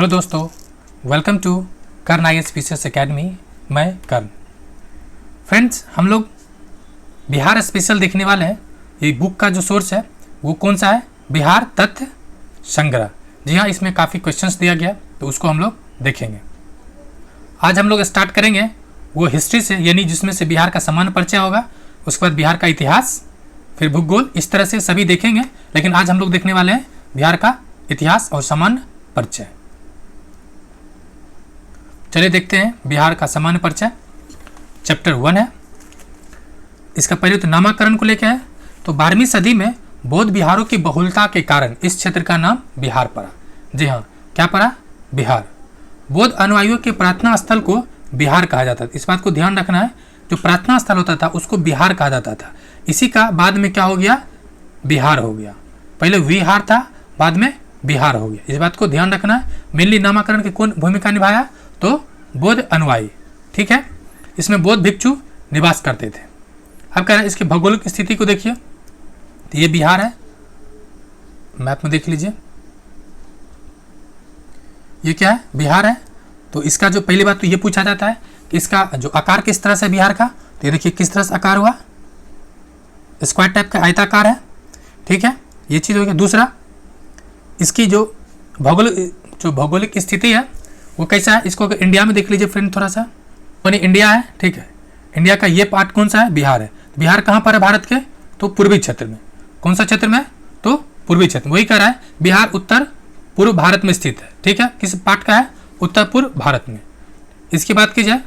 Hello दोस्तों, welcome to Karn IAS academy. मैं Karn. Friends, हम लोग बिहार स्पेशल देखने वाले हैं। ये बुक का जो सोर्स है वो कौन सा है? बिहार तथ्य संग्रह। जी हाँ, इसमें काफ़ी क्वेश्चंस दिया गया तो उसको हम लोग देखेंगे। आज हम लोग स्टार्ट करेंगे वो हिस्ट्री से, यानी जिसमें से बिहार का सामान्य परिचय होगा, उसके बाद बिहार का इतिहास, फिर भूगोल, इस तरह से सभी देखेंगे। लेकिन आज हम लोग देखने वाले हैं बिहार का इतिहास और सामान्य परिचय। चलिए देखते हैं बिहार का सामान्य परिचय। चैप्टर 1 है। इसका पहले तो नामकरण को लेकर है। तो 12वीं सदी में बौद्ध बिहारों की बहुलता के कारण इस क्षेत्र का नाम बिहार पड़ा। जी हाँ, क्या पड़ा? बिहार। बौद्ध अनुयायियों के प्रार्थना स्थल को बिहार कहा जाता था। इस बात को ध्यान रखना है, जो प्रार्थना स्थल होता था उसको बिहार कहा जाता था। इसी का बाद में क्या हो गया? बिहार हो गया। पहले विहार था, बाद में बिहार हो गया। इस बात को ध्यान रखना है। मेनली नामकरण की कौन भूमिका निभाया? तो बौद्ध अनुयायी। ठीक है, इसमें बौद्ध भिक्षु निवास करते थे। अब कह रहे हैं इसकी भौगोलिक स्थिति को देखिए। तो ये बिहार है, मैप में देख लीजिए। ये क्या है? बिहार है। तो इसका जो पहली बात तो ये पूछा जाता है कि इसका जो आकार किस तरह से बिहार का, तो ये देखिए किस तरह से आकार हुआ, स्क्वायर टाइप का आयताकार है। ठीक है, ये चीज़ हो गया। दूसरा, इसकी जो भौगोलिक स्थिति है वो कैसा है? इसको अगर इंडिया में देख लीजिए फ्रेंड थोड़ा सा, यानी इंडिया है। ठीक है, इंडिया का ये पार्ट कौन सा है? बिहार है। बिहार कहाँ पर है भारत के? तो पूर्वी क्षेत्र में। कौन सा क्षेत्र में? तो पूर्वी क्षेत्र में। वही कह रहा है बिहार उत्तर पूर्व भारत में स्थित है। ठीक है, किस पार्ट का है? उत्तर पूर्व भारत में। इसकी बात की जाए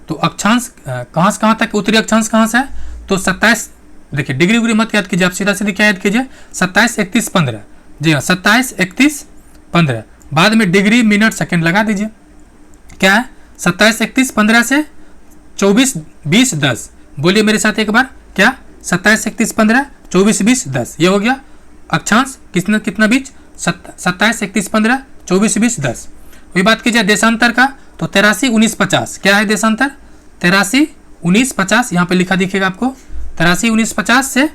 तो अक्षांश कहाँ से कहाँ तक, उत्तरी अक्षांश कहाँ से है? तो 27, देखिए डिग्री उग्री मत याद कीजिए, आप सीधा सीधे क्या याद कीजिए? 27, 31, 15। जी हाँ, 27, 31, 15। बाद में डिग्री मिनट सेकंड लगा दीजिए। क्या है? 27, 31, 15 से 24, 20, 10। बोलिए मेरे साथ एक बार, क्या? 27, 31, 15, 24, 20, 10। ये हो गया अक्षांश। कितना बीच? 27, 31, 15, 24, 20, 10। वही बात कीजिए देशांतर का, तो 83, 19, 50। क्या है देशांतर? 83, 19, 50। यहाँ पे लिखा दिखेगा आपको। 83, 19, 50 से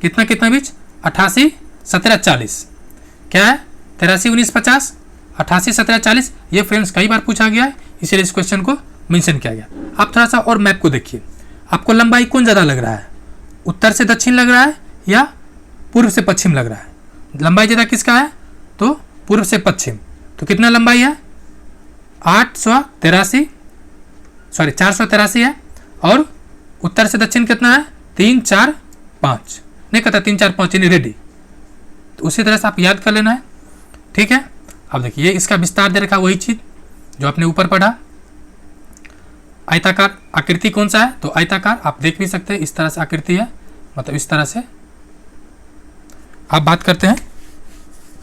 कितना बीच? 88, 17, 40। क्या है? 83, 19, 50, 88, 17, 40। ये फ्रेंड्स कई बार पूछा गया है, इसलिए इस क्वेश्चन को मेंशन किया गया। आप थोड़ा सा और मैप को देखिए। आपको लंबाई कौन ज़्यादा लग रहा है? उत्तर से दक्षिण लग रहा है या पूर्व से पश्चिम लग रहा है? लंबाई ज़्यादा किसका है? तो पूर्व से पश्चिम। तो कितना लंबाई है? 483 है। और उत्तर से दक्षिण कितना है? 3, 4, 5। नहीं कहता 3, 4, 5 यानी रेडी। तो उसी तरह से आप याद कर लेना है। ठीक है, अब देखिए इसका विस्तार दे रखा, वही चीज जो आपने ऊपर पढ़ा। आयताकार आकृति कौन सा है? तो आयताकार। आप देख भी सकते हैं इस तरह से आकृति है, मतलब इस तरह से। आप बात करते हैं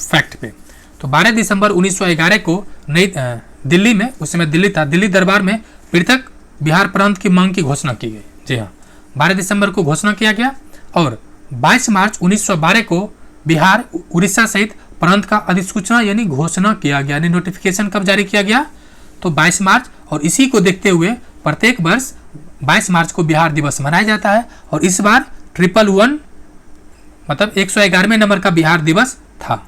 फैक्ट पे। तो 12 दिसंबर 1911 को नई दिल्ली में, उस समय दिल्ली था, दिल्ली दरबार में पृथक बिहार प्रांत की मांग की घोषणा की गई। जी हाँ, 12 दिसंबर को घोषणा किया गया और 22 मार्च 1912 को बिहार उड़ीसा सहित प्रांत का अधिसूचना यानी घोषणा किया गया। यानी नोटिफिकेशन कब जारी किया गया? तो 22 मार्च। और इसी को देखते हुए प्रत्येक वर्ष 22 मार्च को बिहार दिवस मनाया जाता है। और इस बार 111 मतलब 111वें नंबर का बिहार दिवस था।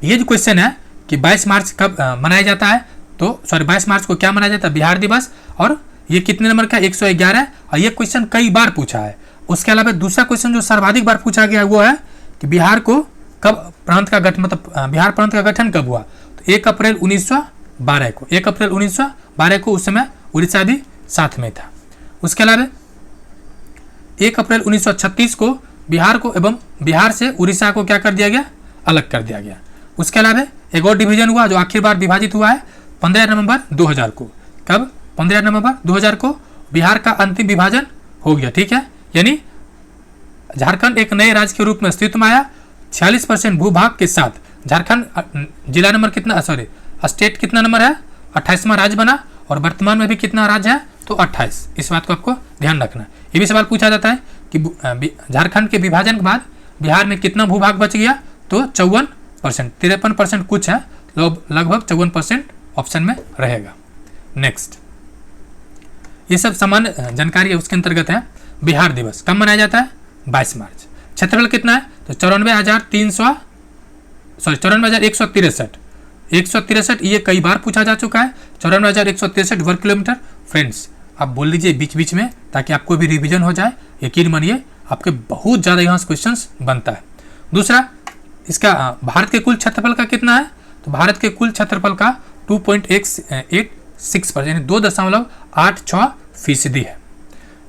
ये जो क्वेश्चन है कि 22 मार्च कब मनाया जाता है, तो 22 मार्च को क्या मनाया जाता है? बिहार दिवस। और ये कितने नंबर का? 111। और ये क्वेश्चन कई बार पूछा है। उसके अलावा दूसरा क्वेश्चन जो सर्वाधिक बार पूछा गया वो है कि बिहार को कब प्रांत का गठन, मतलब बिहार प्रांत का गठन कब हुआ? तो 1 अप्रैल 1912 को। 1 अप्रैल 1912 को। उस समय उड़ीसा भी साथ में था। उसके अलावा 1 अप्रैल 1936 को बिहार को एवं बिहार से उड़ीसा को क्या कर दिया गया? अलग कर दिया गया। उसके अलावा एक और डिवीजन हुआ जो आखिर बार विभाजित हुआ है 15 नवंबर 2000 को। कब? 15 नवंबर 2000 को बिहार का अंतिम विभाजन हो गया। ठीक है, यानी झारखंड एक नए राज्य के रूप में अस्तित्व में आया। 46% भूभाग के साथ झारखंड जिला नंबर कितना, सॉरी स्टेट कितना नंबर है? 28वां राज्य बना। और वर्तमान में भी कितना राज्य है? तो 28। इस बात को आपको ध्यान रखना है। ये भी सवाल पूछा जाता है कि झारखंड के विभाजन के बाद बिहार में कितना भूभाग बच गया? तो 54%। 53% कुछ है, लगभग 54% ऑप्शन में रहेगा। नेक्स्ट, ये सब सामान्य जानकारी है, उसके अंतर्गत है। बिहार दिवस कब मनाया जाता है? 22 मार्च। क्षेत्रफल कितना है? तो 94,163 163 ये कई बार पूछा जा चुका है, 94,163 वर्ग किलोमीटर। फ्रेंड्स आप बोल लीजिए बीच बीच में ताकि आपको भी रिवीजन हो जाए। यकीन मानिए आपके बहुत ज़्यादा यहाँ से क्वेश्चंस बनता है। दूसरा, इसका भारत के कुल क्षेत्रफल का कितना है? तो भारत के कुल क्षेत्रफल का 2.86% यानी 2.86% है।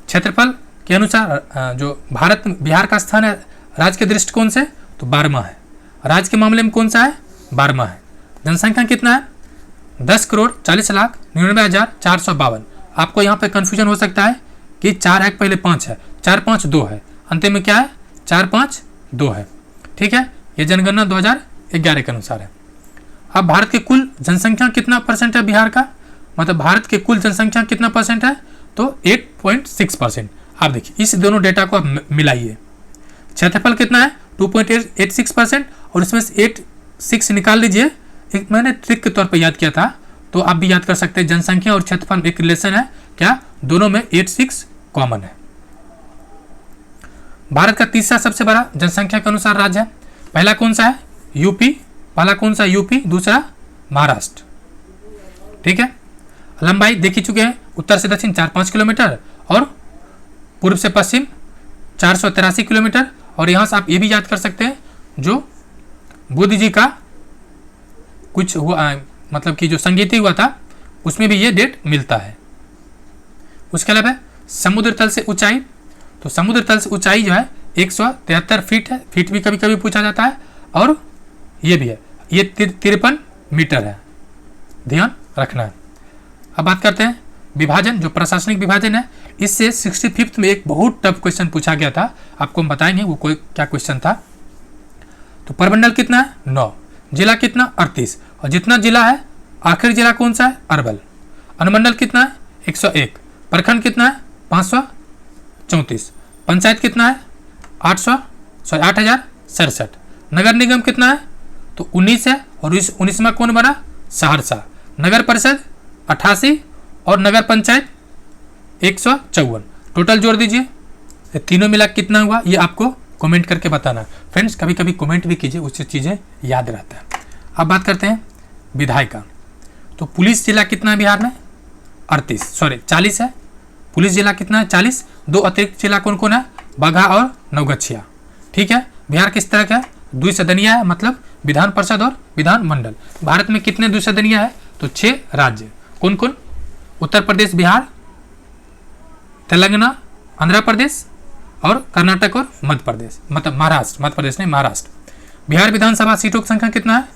क्षेत्रफल के अनुसार जो भारत बिहार का स्थान है राज्य के दृष्टिकोण से तो 12वां है। राज्य के मामले में कौन सा है? 12वां है। जनसंख्या कितना है? 10,40,99,452। आपको यहाँ पे कंफ्यूजन हो सकता है कि 4 है पहले 5 है, 4 5 2 है, अंतिम में क्या है? 4 5 2 है। ठीक है, ये जनगणना 2011 के अनुसार है। अब भारत के कुल जनसंख्या कितना परसेंट है बिहार का? मतलब भारत के कुल जनसंख्या कितना परसेंट है? तो 8.6%। आप देखिए इस दोनों डेटा को आप मिलाइए। क्षेत्रफल कितना है? 2.86% और इसमें से 86 निकाल लीजिए। एक मैंने ट्रिक के तौर पे याद किया था, तो आप भी याद कर सकते हैं। जनसंख्या और क्षेत्रफल एक रिलेशन है क्या? दोनों में 86 कॉमन है। भारत का तीसरा सबसे बड़ा जनसंख्या के अनुसार राज्य है। पहला कौन सा है? यूपी। पहला कौन सा? यूपी। दूसरा महाराष्ट्र। ठीक है, लंबाई देख ही चुके हैं। उत्तर से दक्षिण 4-5 किलोमीटर और पूर्व से पश्चिम 483 किलोमीटर। और यहाँ से आप ये भी याद कर सकते हैं जो बुद्ध जी का कुछ हुआ, मतलब कि जो संगीति हुआ था उसमें भी ये डेट मिलता है। उसके अलावा समुद्र तल से ऊंचाई, तो समुद्र तल से ऊंचाई जो है 173 फीट है। फीट भी कभी कभी पूछा जाता है और ये भी है, ये 53 मीटर है, ध्यान रखना है। अब बात करते हैं विभाजन, जो प्रशासनिक विभाजन है। इससे 65th में एक बहुत टफ क्वेश्चन पूछा गया था, आपको हम बताएंगे वो कोई क्या क्वेश्चन था। तो प्रमंडल कितना है? 9। जिला कितना? 38। और जितना जिला है आखिरी जिला कौन सा है? अरवल। अनुमंडल कितना है? 101। प्रखंड कितना है? 534। पंचायत कितना है? 8,067। नगर निगम कितना है? तो 19 है। और इस 19वां कौन बना? सहरसा। नगर परिषद 88 और नगर पंचायत 154। टोटल जोड़ दीजिए, ये तीनों मिला कितना हुआ ये आपको कमेंट करके बताना। फ्रेंड्स कभी कभी कमेंट भी कीजिए, उससे चीज़ें याद रहता है। अब बात करते हैं विधायिका। तो पुलिस जिला कितना है बिहार में? 40 है। पुलिस जिला कितना है? 40। 2 अतिरिक्त जिला कौन कौन है? बगहा और नवगछिया। ठीक है, बिहार किस तरह का है? द्विसदनीय है, मतलब विधान परिषद और विधान मंडल। भारत में कितने द्विसदनीय है? तो 6 राज्य। कौन कौन? उत्तर प्रदेश, बिहार, तेलंगाना, आंध्र प्रदेश और कर्नाटक और मध्य प्रदेश, मतलब महाराष्ट्र। मध्य प्रदेश नहीं, महाराष्ट्र। बिहार विधानसभा सीटों की संख्या कितना है?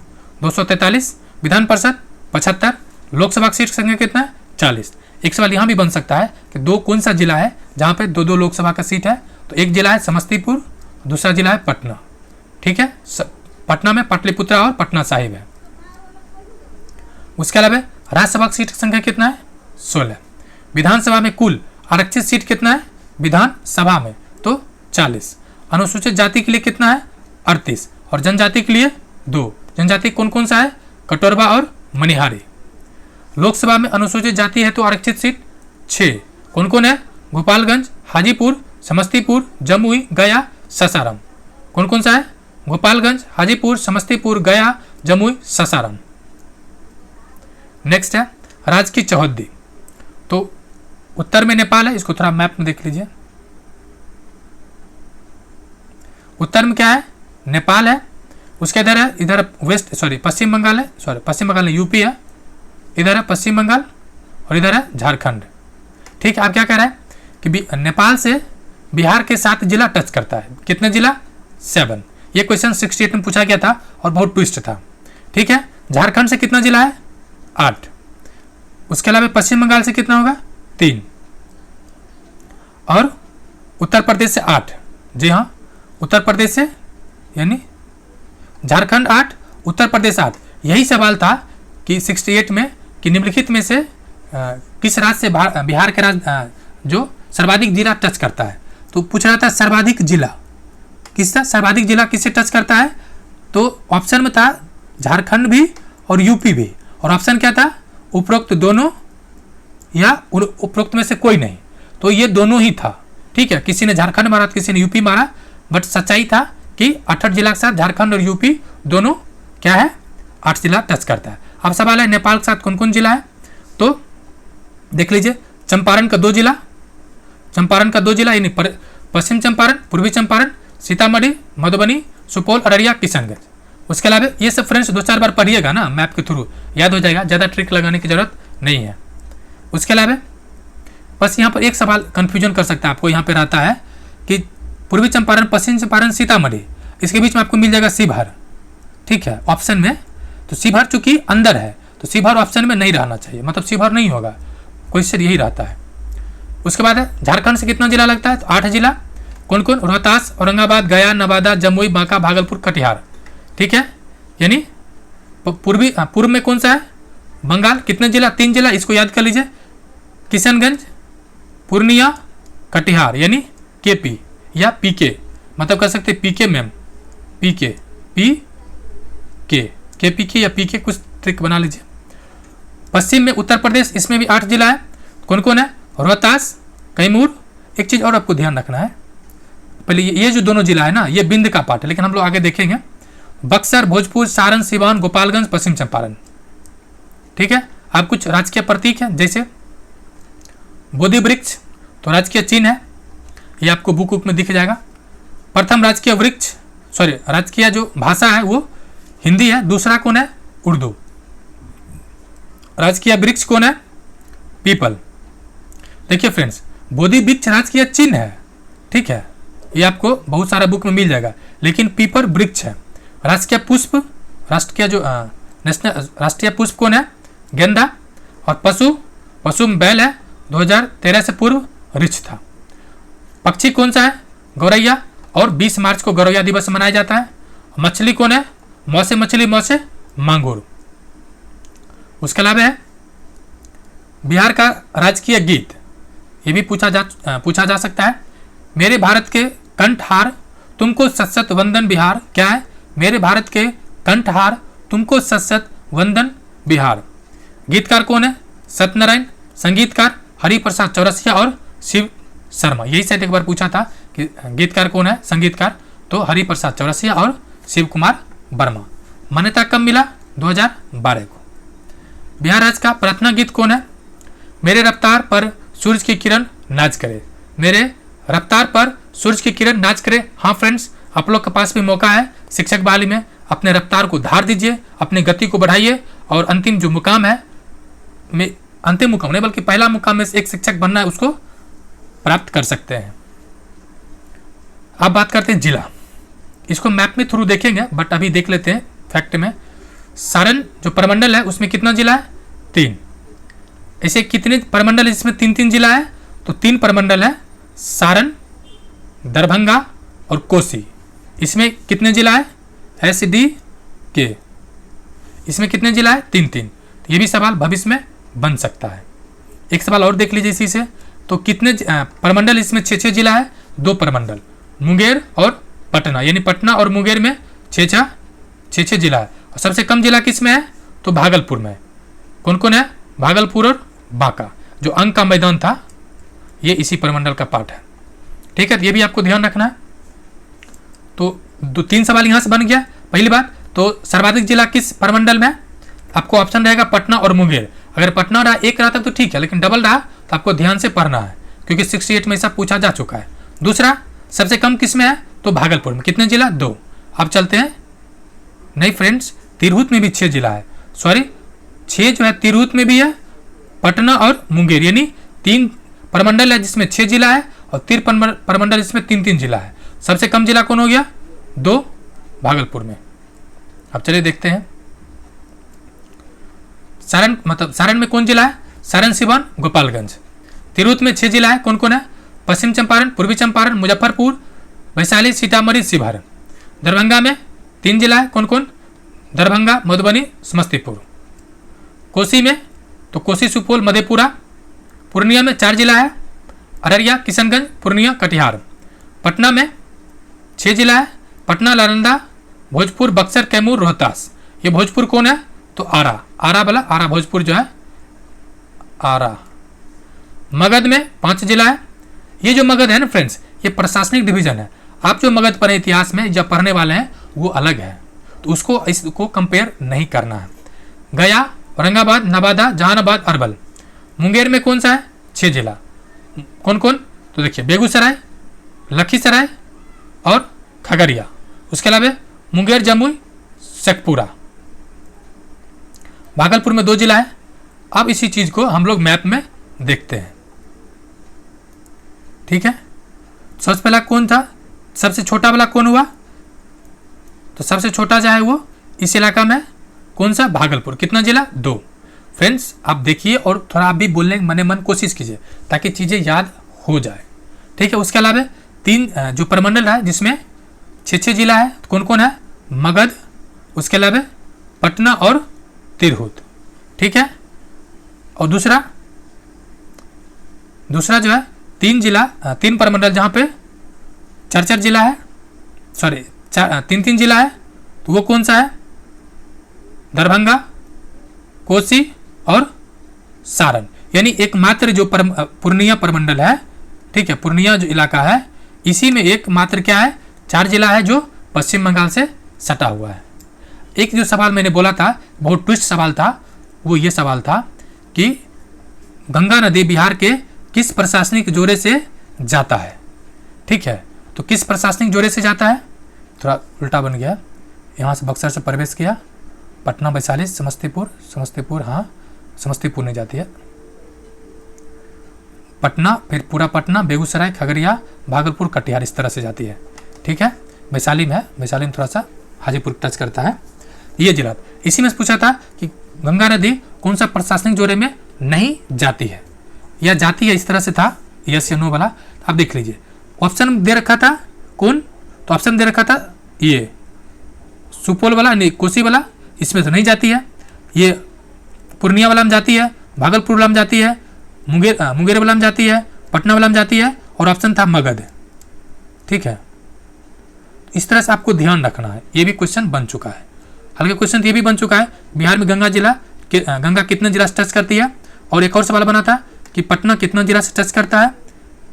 243। विधान परिषद 75। लोकसभा सीट की संख्या कितना है? 40। एक सवाल यहाँ भी बन सकता है कि दो कौन सा जिला है जहाँ पे 2-2 लोकसभा का सीट है? तो एक जिला है समस्तीपुर, दूसरा जिला है पटना। ठीक है, पटना में पाटलिपुत्रा और पटना साहिब है। उसके अलावा राज्यसभा सीट की संख्या कितना है? 16। विधानसभा में कुल आरक्षित सीट कितना है? विधानसभा में तो 40। अनुसूचित जाति के लिए कितना है? 38। और जनजाति के लिए 2। जनजाति कौन कौन सा है? कटोरबा और मनिहारी। लोकसभा में अनुसूचित जाति है तो आरक्षित सीट 6। कौन कौन है? गोपालगंज, हाजीपुर, समस्तीपुर, जमुई, गया, सासाराम। कौन कौन सा है? गोपालगंज, हाजीपुर, समस्तीपुर, गया, जमुई, सासाराम। नेक्स्ट है राज्य की चौहद्दी। तो उत्तर में नेपाल है, इसको थोड़ा मैप में देख लीजिए। उत्तर में क्या है? नेपाल है। उसके इधर है, इधर वेस्ट पश्चिम बंगाल है, पश्चिम बंगाल में यूपी है, इधर है पश्चिम बंगाल और इधर है झारखंड। ठीक है, आप क्या कह रहे हैं कि नेपाल से बिहार के 7 जिला टच करता है। कितने जिला? 7। ये क्वेश्चन 68 में पूछा गया था और बहुत ट्विस्ट था। ठीक है, झारखंड से कितना जिला है? 8। उसके अलावा पश्चिम बंगाल से कितना होगा? 3 और उत्तर प्रदेश से 8। जी हाँ, उत्तर प्रदेश से यानी झारखंड 8, उत्तर प्रदेश 8। यही सवाल था कि 68 में कि निम्नलिखित में से किस राज्य से बिहार के राज्य जो सर्वाधिक जिला टच करता है। तो पूछ रहा था सर्वाधिक जिला किसका? सर्वाधिक जिला किससे टच करता है? तो ऑप्शन में था झारखंड भी और यूपी भी, और ऑप्शन क्या था? उपरोक्त दोनों या उपरोक्त में से कोई नहीं। तो ये दोनों ही था। ठीक है, किसी ने झारखंड मारा तो किसी ने यूपी मारा, बट सच्चाई था कि 68 जिला के साथ झारखंड और यूपी दोनों क्या है? 8 जिला टच करता है। अब सवाल है नेपाल के साथ कौन कौन जिला है, तो देख लीजिए चंपारण का 2 जिला, चंपारण का 2 जिला यानी पश्चिम चंपारण, पूर्वी चंपारण, सीतामढ़ी, मधुबनी, सुपौल, अररिया, किशनगंज। उसके अलावा ये सब फ्रेंड्स 2-4 बार पढ़िएगा ना, मैप के थ्रू याद हो जाएगा, ज़्यादा ट्रिक लगाने की जरूरत नहीं है। उसके अलावा बस यहाँ पर एक सवाल कन्फ्यूजन कर सकता है आपको, यहाँ पे रहता है कि पूर्वी चंपारण, पश्चिम चंपारण, सीतामढ़ी, इसके बीच में आपको मिल जाएगा शिवहर, ठीक है, ऑप्शन में। तो शिवहर चूंकि अंदर है तो शिवहर ऑप्शन में नहीं रहना चाहिए, मतलब शिवहर नहीं होगा, क्वेश्चन यही रहता है। उसके बाद झारखंड से कितना जिला लगता है, तो 8 जिला। कौन कौन, रोहतास, औरंगाबाद, गया, नवादा, जमुई, बांका, भागलपुर, कटिहार, ठीक है। यानी पूर्व में कौन सा है, बंगाल, कितने जिला, 3 जिला, इसको याद कर लीजिए, किशनगंज, पूर्णिया, कटिहार, यानी केपी या पीके, मतलब कर सकते पीके मैम, पीके, केपीके या पीके, कुछ ट्रिक बना लीजिए। पश्चिम में उत्तर प्रदेश, इसमें भी 8 जिला है। कौन कौन है, रोहतास, कैमूर। एक चीज़ और आपको ध्यान रखना है, पहले ये जो दोनों जिला है ना, ये बिंद का पार्ट है, लेकिन हम लोग आगे देखेंगे। बक्सर, भोजपुर, सारण, सिवान, गोपालगंज, पश्चिम चंपारण, ठीक है। अब कुछ राजकीय प्रतीक है, जैसे बोधि वृक्ष, तो राजकीय चिन्ह है, ये आपको बुक में दिख जाएगा। प्रथम राजकीय वृक्ष, सॉरी राजकीय जो भाषा है वो हिंदी है, दूसरा कौन है, उर्दू। राजकीय वृक्ष कौन है, पीपल। देखिए फ्रेंड्स, बोधि वृक्ष राजकीय चिन्ह है, ठीक है, ये आपको बहुत सारा बुक में मिल जाएगा, लेकिन पीपल वृक्ष है। राष्ट्रीय पुष्प, राष्ट्रीय जो नेशनल राष्ट्रीय पुष्प कौन है, गेंदा। और पशु में बैल है, 2013 से पूर्व रिछ था। पक्षी कौन सा है, गौरैया, और 20 मार्च को गौरैया दिवस मनाया जाता है। मछली कौन है, मौसे मछली, मौसे मांगुर। उसके अलावा है बिहार का राजकीय गीत, ये भी पूछा जा सकता है। मेरे भारत के कंठहार तुमको सत वंदन बिहार, क्या है, मेरे भारत के कंठहार तुमको सत वंदन बिहार। गीतकार कौन है, सत्यनारायण। संगीतकार हरिप्रसाद चौरसिया और शिव शर्मा, यही शायद एक बार पूछा था कि गीतकार कौन है, संगीतकार, तो हरिप्रसाद चौरसिया और शिव कुमार वर्मा। मान्यता कब मिला, 2012 को। बिहार राज्य का प्रार्थना गीत कौन है, मेरे रफ्तार पर सूरज की किरण नाच करे, मेरे रफ्तार पर सूरज की किरण नाच करे। हाँ फ्रेंड्स, आप लोग के पास भी मौका है शिक्षक बहाली में, अपने रफ्तार को धार दीजिए, अपनी गति को बढ़ाइए, और अंतिम जो मुकाम है, अंतिम मुकाम नहीं बल्कि पहला मुकाम में एक शिक्षक बनना है, उसको प्राप्त कर सकते हैं। अब बात करते हैं जिला, इसको मैप में थ्रू देखेंगे, बट अभी देख लेते हैं फैक्ट में। सारण जो प्रमंडल है उसमें कितना जिला है, 3। ऐसे कितने प्रमंडल है जिसमें 3-3 जिला है, तो 3 प्रमंडल है, सारण, दरभंगा और कोसी। इसमें कितने जिला है, SD, इसमें कितने जिला है, 3-3। तो ये भी सवाल भविष्य में बन सकता है। एक सवाल और देख लीजिए इसी से, तो कितने प्रमंडल, इसमें 6-6 जिला है, 2 प्रमंडल, मुंगेर और पटना, यानी पटना और मुंगेर में 6-6 जिला है। और सबसे कम जिला किस में है, तो भागलपुर में। कौन कौन है, भागलपुर और बांका, जो अंक का मैदान था ये इसी प्रमंडल का पार्ट है, ठीक है। ये भी आपको ध्यान रखना है। तो 3 सवाल यहाँ से बन गया। पहली बात तो सर्वाधिक जिला किस प्रमंडल में, आपको ऑप्शन रहेगा पटना और मुंगेर। अगर पटना रहा, एक रहता तो ठीक है, लेकिन डबल रहा तो आपको ध्यान से पढ़ना है, क्योंकि 68 में ऐसा पूछा जा चुका है। दूसरा, सबसे कम किस में है, तो भागलपुर में। कितने जिला, 2। अब चलते हैं, नहीं फ्रेंड्स, तिरहुत में भी 6 जिला है, सॉरी 6 जो है तिरहुत में भी है, पटना और मुंगेर, यानी 3 प्रमंडल है जिसमें 6 जिला है, और 3 प्रमंडल जिसमें 3-3 जिला है। सबसे कम जिला कौन हो गया, 2, भागलपुर में। अब चलिए देखते हैं सारण, मतलब सारण में कौन जिला है, सारण, सिवान, गोपालगंज। तिरहुत में 6 जिला है, कौन कौन है, पश्चिम चंपारण, पूर्वी चंपारण, मुजफ्फरपुर, वैशाली, सीतामढ़ी, शिवहर। दरभंगा में 3 जिला है, कौन कौन, दरभंगा, मधुबनी, समस्तीपुर। कोसी में तो कोसी, सुपौल, मधेपुरा। पूर्णिया में 4 जिला है, अररिया, किशनगंज, पूर्णिया, कटिहार। पटना में 6 जिला है, पटना, नालंदा, भोजपुर, बक्सर, कैमूर, रोहतास। ये भोजपुर कौन है, तो आरा वाला, आरा भोजपुर जो है, आरा। मगध में 5 जिला है। ये जो मगध है ना फ्रेंड्स, ये प्रशासनिक डिवीजन है। आप जो मगध पढ़े इतिहास में जब पढ़ने वाले हैं वो अलग है, तो उसको इसको कंपेयर नहीं करना है। गया, औरंगाबाद, नवादा, जहानाबाद, अरवल। मुंगेर में कौन सा है? 6 जिला। कौन कौन? तो देखिए बेगूसराय, लखीसराय और खगड़िया। उसके अलावा मुंगेर, जमुई, शेखपुरा। भागलपुर में 2 जिला है। अब इसी चीज को हम लोग मैप में देखते हैं। ठीक है, सबसे पहला कौन था? सबसे छोटा वाला कौन हुआ? तो सबसे छोटा जो है वो इस इलाका में कौन सा? भागलपुर। कितना जिला? 2। फ्रेंड्स आप देखिए और थोड़ा आप भी बोलने मने मन कोशिश कीजिए ताकि चीज़ें याद हो जाए। ठीक है, उसके अलावा 3 जो प्रमंडल है जिसमें 6 जिला है, तो कौन कौन है? मगध, उसके अलावा पटना और तिरहुत। ठीक है, और दूसरा जो है 3 प्रमंडल जहाँ पे 4 जिला है, सॉरी 3 जिला है, तो वो कौन सा है? दरभंगा, कोसी और सारण। यानी एकमात्र जो पूर्णिया प्रमंडल है, ठीक है, पूर्णिया जो इलाका है, इसी में एकमात्र क्या है? 4 जिला है जो पश्चिम बंगाल से सटा हुआ है। एक जो सवाल मैंने बोला था, बहुत ट्विस्ट सवाल था, वो ये सवाल था कि गंगा नदी बिहार के किस प्रशासनिक जोड़े से जाता है। ठीक है, तो किस प्रशासनिक जोड़े से जाता है? थोड़ा उल्टा बन गया। यहाँ से बक्सर से प्रवेश किया, पटना, वैशाली, समस्तीपुर, हाँ समस्तीपुर नहीं जाती है, पटना, फिर पूरा पटना, बेगूसराय, खगड़िया, भागलपुर, कटिहार, इस तरह से जाती है। ठीक है, वैशाली में है, वैशाली में थोड़ा सा हाजीपुर टच करता है ये जिला। इसी में पूछा था कि गंगा नदी कौन सा प्रशासनिक जोड़े में नहीं जाती है या जाती है, इस तरह से था, यस या नो वाला। आप देख लीजिए, ऑप्शन दे रखा था कौन? तो ऑप्शन दे रखा था ये सुपौल वाला, नहीं कोसी वाला, इसमें तो नहीं जाती है। ये पूर्णिया वाला में जाती है, भागलपुर वाला में जाती है, मुंगेर वाला में जाती है, पटना वाला में जाती है, और ऑप्शन था मगध। ठीक है, इस तरह से आपको ध्यान रखना है। ये भी क्वेश्चन बन चुका है, हल्के क्वेश्चन ये भी बन चुका है। बिहार में गंगा कितने जिला से टच करती है? और एक और सवाल बना था कि पटना कितना जिला से टच करता है।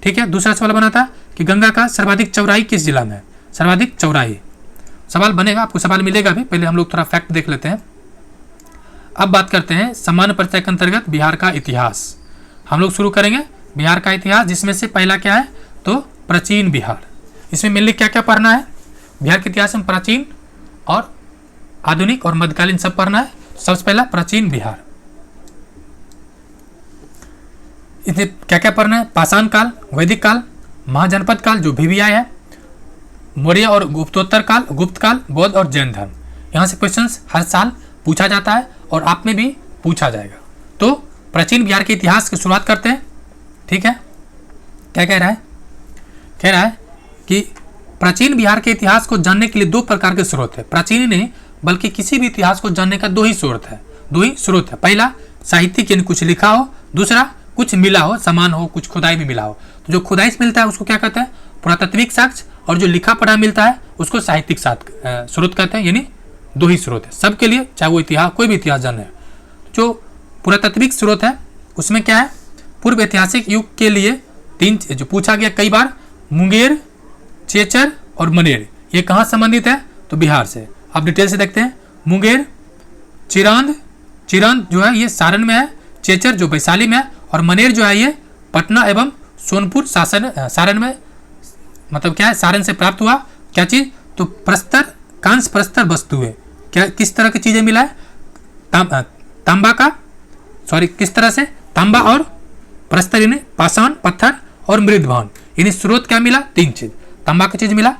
ठीक है, दूसरा सवाल बना था कि गंगा का सर्वाधिक चौड़ाई किस जिला में है? सर्वाधिक चौड़ाई सवाल बनेगा, आपको सवाल मिलेगा भी। पहले हम लोग थोड़ा फैक्ट देख लेते हैं। अब बात करते हैं सामान्य परिचय के अंतर्गत बिहार का इतिहास। हम लोग शुरू करेंगे बिहार का इतिहास, जिसमें से पहला क्या है? तो प्राचीन बिहार। इसमें मेनली क्या क्या पढ़ना है? बिहार के इतिहास में प्राचीन और आधुनिक और मध्यकालीन सब पढ़ना है। सबसे पहला प्राचीन बिहार, इसमें क्या क्या पढ़ना है? पाषाण काल, वैदिक काल, महाजनपद काल जो VVI है, मौर्य और गुप्तोत्तर काल, गुप्त काल, बौद्ध और जैन धर्म। यहाँ से क्वेश्चंस हर साल पूछा जाता है और आप में भी पूछा जाएगा। तो प्राचीन बिहार के इतिहास की शुरुआत करते हैं। ठीक है, क्या कह रहा है? कह रहा है कि प्राचीन बिहार के इतिहास को जानने के लिए 2 प्रकार के स्रोत है। प्राचीन ही नहीं बल्कि किसी भी इतिहास को जानने का 2 ही स्रोत है, 2 ही स्रोत है। पहला साहित्यिक यानी कुछ लिखा हो, दूसरा कुछ मिला हो, सामान हो, कुछ खुदाई भी मिला हो। तो जो खुदाई से मिलता है उसको क्या कहते हैं? पुरातात्विक साक्ष्य, और जो लिखा पढ़ा मिलता है उसको साहित्यिक स्रोत कहते हैं। यानी 2 ही स्रोत है सबके लिए, चाहे वो इतिहास कोई भी इतिहास जाने। जो पुरातात्विक स्रोत है उसमें क्या है? पूर्व ऐतिहासिक युग के लिए 3 जो पूछा गया कई बार, मुंगेर, चेचर और मनेर, ये कहाँ संबंधित है? तो बिहार से। आप डिटेल से देखते हैं। मुंगेर, चिरांद जो है ये सारण में है, चेचर जो वैशाली में है, और मनेर जो है ये पटना एवं सोनपुर सारण में, मतलब क्या है? सारण से प्राप्त हुआ। क्या चीज? तो प्रस्तर, कांस्य प्रस्तर वस्तुएं। क्या किस तरह की चीजें मिला है? तांबा का, सॉरी किस तरह से? तांबा और प्रस्तर यानी पाषाण, पत्थर और मृदभान। यानी स्रोत क्या मिला? 3 चीज। तांबा का चीज मिला,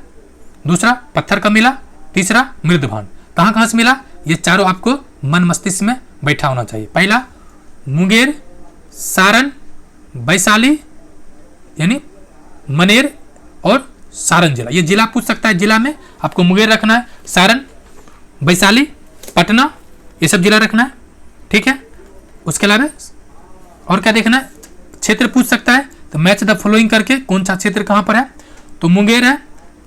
दूसरा पत्थर का मिला, तीसरा मृदभान। कहाँ कहाँ से मिला? ये चारों आपको मन मस्तिष्क में बैठा होना चाहिए। पहला मुंगेर, सारण, वैशाली यानी मनेर और सारण जिला। ये जिला पूछ सकता है, जिला में आपको मुंगेर रखना है, सारण, वैशाली, पटना, ये सब जिला रखना है। ठीक है, उसके अलावा और क्या देखना है? क्षेत्र पूछ सकता है, तो मैच द फॉलोइंग करके कौन सा क्षेत्र कहाँ पर है? तो मुंगेर है,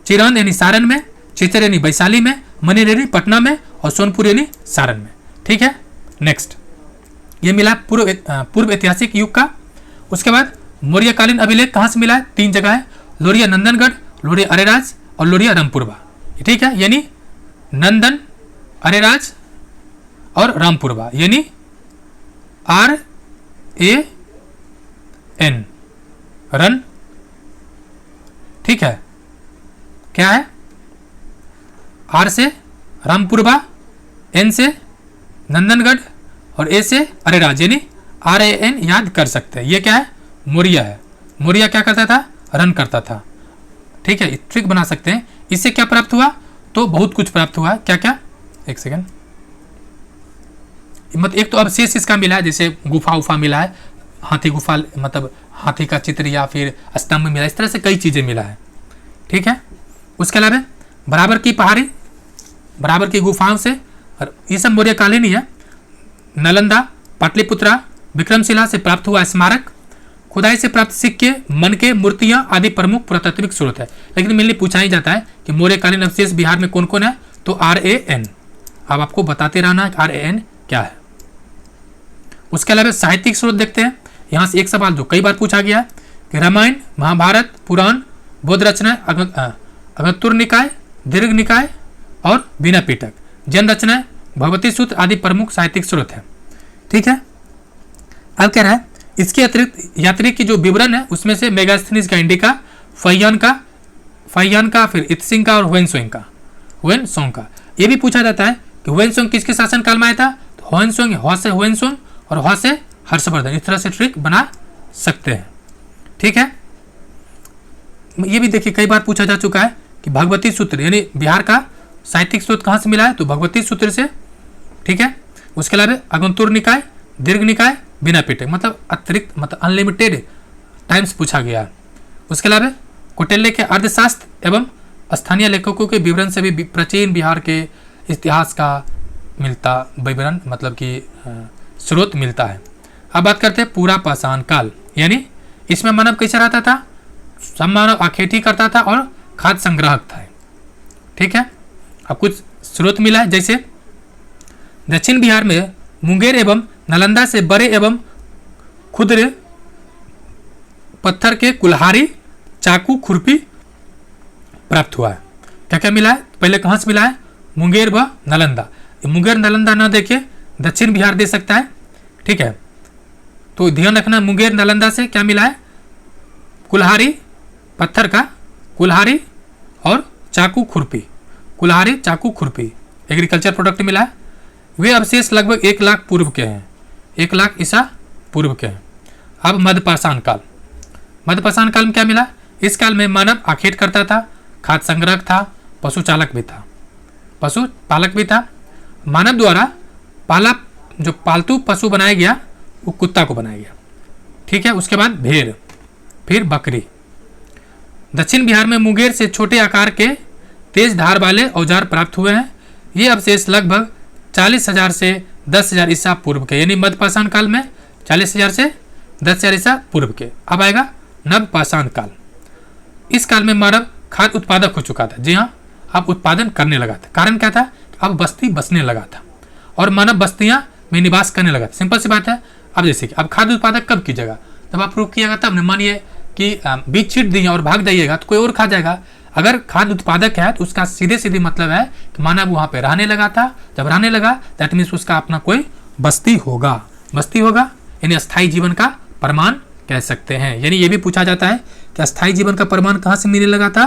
चिरांद यानी सारण में, चेचर यानी वैशाली में, मनेर यानी पटना में, और सोनपुर यानी सारण में। ठीक है, नेक्स्ट ये मिला पूर्व ऐतिहासिक युग का। उसके बाद मौर्यकालीन अभिलेख कहाँ से मिला है? 3 जगह है, लोरिया नंदनगढ़, लोरिया अरेराज और लोरिया रामपुरवा। ठीक है, यानी नंदन अरेराज और रामपुरवा, यानी RAN, रन। ठीक है, क्या है? R से रामपुरवा, N से नंदनगढ़ और A से अरेराज, यानी RAN याद कर सकते हैं। ये क्या है? मौर्य है। मौर्य क्या करता था? रन करता था। ठीक है, ट्रिक बना सकते हैं। इससे क्या प्राप्त हुआ? तो बहुत कुछ प्राप्त हुआ। क्या क्या? एक सेकेंड। मतलब एक तो अवशेष इसका मिला है, जैसे गुफा उफा मिला है, हाथी गुफा मतलब हाथी का चित्र या फिर स्तंभ मिला, इस तरह से कई चीज़ें मिला है। ठीक है, उसके अलावा बराबर की पहाड़ी, बराबर की गुफाओं से, और ये सब मौर्यकालीन ही है। नालंदा, पाटलिपुत्रा, विक्रमशिला से प्राप्त हुआ स्मारक, खुदाई से प्राप्त सिक्के, मनके, मूर्तियां आदि प्रमुख पुरातात्विक स्रोत है। लेकिन मेनली पूछा ही जाता है कि मौर्यकालीन अवशेष बिहार में कौन कौन है, तो RAN। अब आपको बताते रहना है RAN क्या है। उसके अलावा साहित्यिक स्रोत देखते हैं। यहाँ से एक सवाल जो कई बार पूछा गया है कि रामायण, महाभारत, पुराण, बौद्ध रचनाएं, अगत्तुर निकाय, दीर्घ निकाय और बीना पिटक, जैन रचनाएं, भगवती सूत्र आदि प्रमुख साहित्यिक स्रोत है। ठीक है, अब कह रहा है इसके अतिरिक्त यात्री की जो विवरण है उसमें से मेगास्थनीज का, इंडिका, फैयान का, फिर इत्सिंग का और हुएनसोंग का। ये भी पूछा जाता है कि हुएनसोंग किसके शासन काल में आया था, तो हुएनसोंग, ह से हुएनसोंग और ह से हर्षवर्धन। इस तरह से ट्रिक बना सकते हैं। ठीक है, ये भी देखिए कई बार पूछा जा चुका है कि भगवती सूत्र, यानी बिहार का साहित्यिक स्रोत कहाँ से मिला है, तो भगवती सूत्र से। ठीक है, उसके अलावा अगंतुर निकाय, दीर्घ निकाय, बिना पिटक, मतलब अतिरिक्त, मतलब अनलिमिटेड टाइम्स पूछा गया है। उसके अलावा कौटिल्य के अर्थशास्त्र एवं स्थानीय लेखकों के विवरण से भी प्राचीन बिहार के इतिहास का मिलता विवरण, मतलब कि स्रोत मिलता है। अब बात करते हैं पूरा पाषाण काल, यानी इसमें मानव कैसा रहता था, सब मानव आखेटी करता था और खाद्य संग्राहक था। ठीक है, अब कुछ स्रोत मिला है, जैसे दक्षिण बिहार में मुंगेर एवं नालंदा से बड़े एवं खुदरे पत्थर के कुल्हाड़ी, चाकू, खुरपी प्राप्त हुआ है। क्या क्या मिला है? पहले कहाँ से मिला है? मुंगेर व नालंदा। मुंगेर नालंदा ना देखे दक्षिण बिहार दे सकता है। ठीक है, तो ध्यान रखना, मुंगेर नालंदा से क्या मिला है? कुल्हाड़ी, पत्थर का कुल्हाड़ी और चाकू, खुरपी। कुल्हाड़ी, चाकू, खुरपी एग्रीकल्चर प्रोडक्ट मिला है। वे अवशेष लगभग 1 लाख पूर्व के हैं, 1 लाख ईसा पूर्व के हैं। अब मध्यपाषाण काल, मध्यपाषाण काल में क्या मिला? इस काल में मानव आखेट करता था, खाद्य संग्रहक था, पशु चालक भी था, पशु पालक भी था। मानव द्वारा पाला जो पालतू पशु बनाया गया वो कुत्ता को बनाया गया। ठीक है, उसके बाद भेड़, फिर बकरी। दक्षिण बिहार में मुंगेर से छोटे आकार के तेज धार वाले औजार प्राप्त हुए हैं। ये अवशेष लगभग 40,000 से 10,000 ईसा पूर्व के, यानी मध्यपाषाण काल में 40,000 से 10,000 ईसा पूर्व के। अब आएगा नवपाषाण काल। इस काल में मानव खाद्य उत्पादक हो चुका था। जी हाँ, अब उत्पादन करने लगा था। कारण क्या था? अब बस्ती बसने लगा था और मानव बस्तियां में निवास करने लगा था। सिंपल सी बात है। अब जैसे कि अब खाद्य उत्पादक कब कीजिएगा? जब आप रोक किएगा तब। मानिए कि बीज छीट दिए और भाग जाइएगा तो कोई और खा जाएगा। अगर खाद्य उत्पादक है तो उसका सीधे सीधे मतलब है कि मानव वहाँ पे रहने लगा था। जब रहने लगा दैट मीन्स उसका अपना कोई बस्ती होगा। बस्ती होगा यानी अस्थायी जीवन का प्रमाण कह सकते हैं। यानी ये भी पूछा जाता है कि अस्थायी जीवन का प्रमाण कहाँ से मिलने लगा था?